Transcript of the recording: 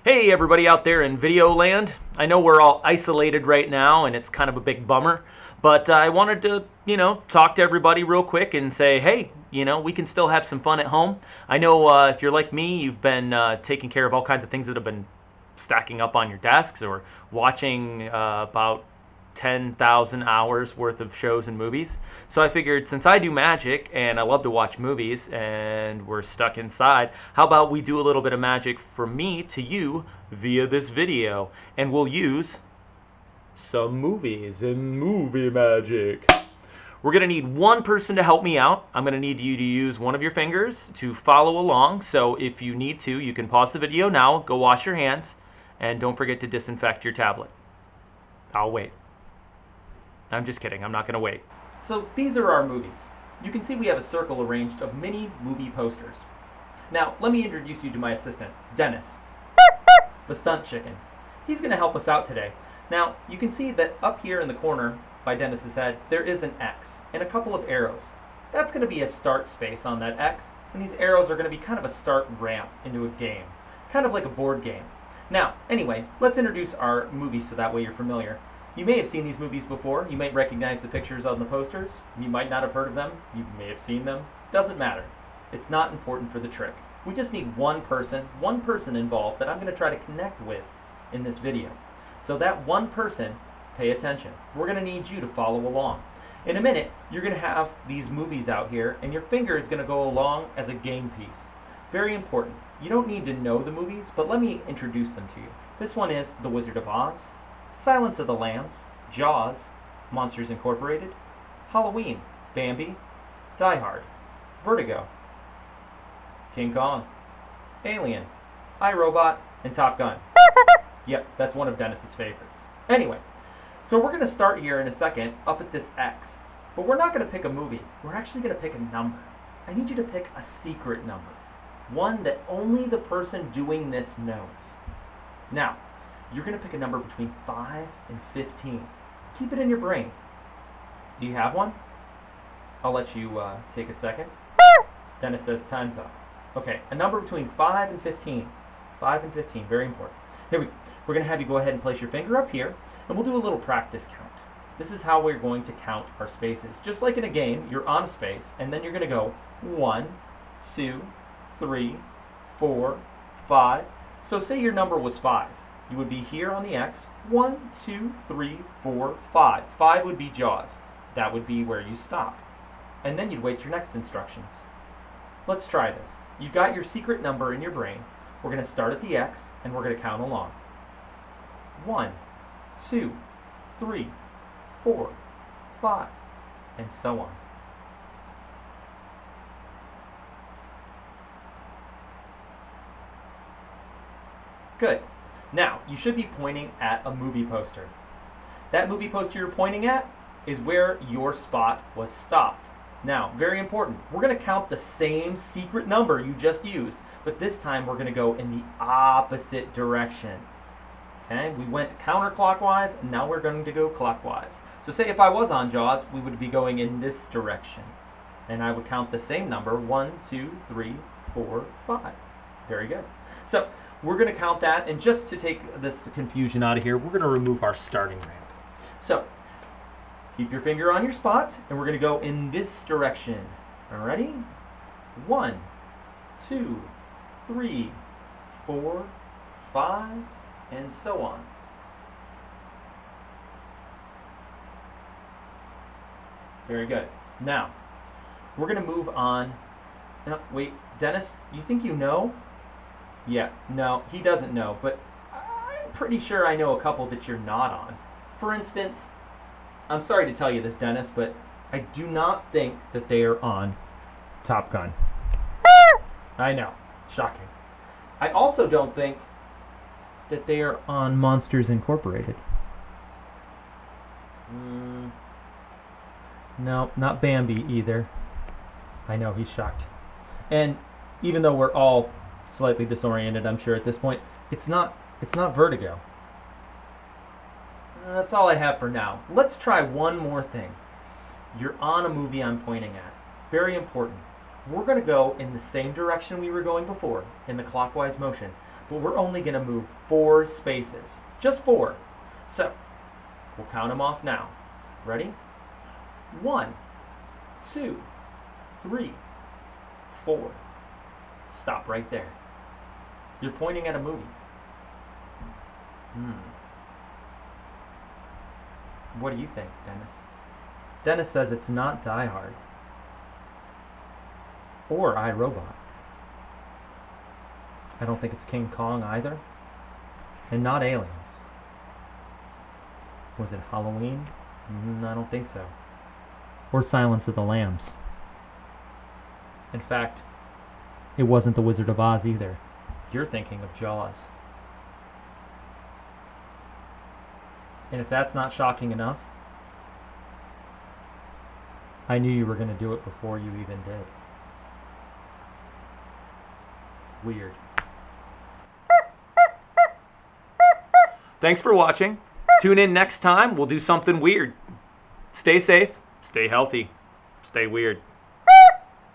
Hey everybody out there in video land. I know we're all isolated right now and it's kind of a big bummer, but I wanted to, talk to everybody real quick and say, hey, we can still have some fun at home. I know if you're like me, you've been taking care of all kinds of things that have been stacking up on your desks or watching about 10,000 hours worth of shows and movies. So I figured since I do magic and I love to watch movies and we're stuck inside, how about we do a little bit of magic from me to you via this video, and we'll use some movies and movie magic. We're going to need one person to help me out. I'm going to need you to use one of your fingers to follow along. So if you need to, you can pause the video now, go wash your hands, and don't forget to disinfect your tablet. I'll wait. I'm just kidding, I'm not going to wait. So these are our movies. You can see we have a circle arranged of mini movie posters. Now, let me introduce you to my assistant, Dennis, the stunt chicken. He's going to help us out today. Now, you can see that up here in the corner by Dennis's head, there is an X and a couple of arrows. That's going to be a start space on that X, and these arrows are going to be kind of a start ramp into a game, kind of like a board game. Now, anyway, let's introduce our movies so that way you're familiar. You may have seen these movies before. You might recognize the pictures on the posters. You might not have heard of them. You may have seen them. Doesn't matter. It's not important for the trick. We just need one person involved that I'm going to try to connect with in this video. So that one person, pay attention. We're going to need you to follow along. In a minute, you're going to have these movies out here, and your finger is going to go along as a game piece. Very important. You don't need to know the movies, but let me introduce them to you. This one is The Wizard of Oz, Silence of the Lambs, Jaws, Monsters Incorporated, Halloween, Bambi, Die Hard, Vertigo, King Kong, Alien, iRobot, and Top Gun. Yep, that's one of Dennis's favorites. Anyway, so we're going to start here in a second up at this X. But we're not going to pick a movie. We're actually going to pick a number. I need you to pick a secret number. One that only the person doing this knows. Now, you're going to pick a number between 5 and 15. Keep it in your brain. Do you have one? I'll let you take a second. Dennis says time's up. Okay, a number between 5 and 15. 5 and 15, very important. We're going to have you go ahead and place your finger up here, and we'll do a little practice count. This is how we're going to count our spaces. Just like in a game, you're on a space, and then you're going to go 1, 2, 3, 4, 5. So say your number was 5. You would be here on the X. 1, 2, 3, 4, 5. 5 would be Jaws. That would be where you stop. And then you'd wait your next instructions. Let's try this. You've got your secret number in your brain. We're going to start at the X, and we're going to count along. 1, 2, 3, 4, 5, and so on. Good. Now, you should be pointing at a movie poster. That movie poster you're pointing at is where your spot was stopped. Now, very important, we're going to count the same secret number you just used, but this time we're going to go in the opposite direction. Okay, we went counterclockwise, and now we're going to go clockwise. So say if I was on Jaws, we would be going in this direction. And I would count the same number, 1, 2, 3, 4, 5. Very good. So we're going to count that, and just to take this confusion out of here, we're going to remove our starting ramp. So keep your finger on your spot, and we're going to go in this direction. All ready? 1, 2, 3, 4, 5, and so on. Very good. Now, we're going to move on. No, wait, Dennis, you think you know? Yeah, no, he doesn't know, but I'm pretty sure I know a couple that you're not on. For instance, I'm sorry to tell you this, Dennis, but I do not think that they are on Top Gun. I know, shocking. I also don't think that they are on Monsters Incorporated. No, not Bambi either. I know, he's shocked. And even though we're all slightly disoriented, I'm sure at this point, it's not Vertigo. That's all I have for now. Let's try one more thing. You're on a movie I'm pointing at. Very important. We're going to go in the same direction we were going before, in the clockwise motion, Well, we're only going to move 4 spaces. Just 4. So, we'll count them off now. Ready? 1, 2, 3, 4. Stop right there. You're pointing at a movie. What do you think, Dennis? Dennis says it's not Die Hard. Or iRobot. I don't think it's King Kong either. And not Aliens. Was it Halloween? I don't think so. Or Silence of the Lambs. In fact, it wasn't The Wizard of Oz either. You're thinking of Jaws. And if that's not shocking enough, I knew you were going to do it before you even did. Weird. Thanks for watching. Tune in next time. We'll do something weird. Stay safe, stay healthy, stay weird.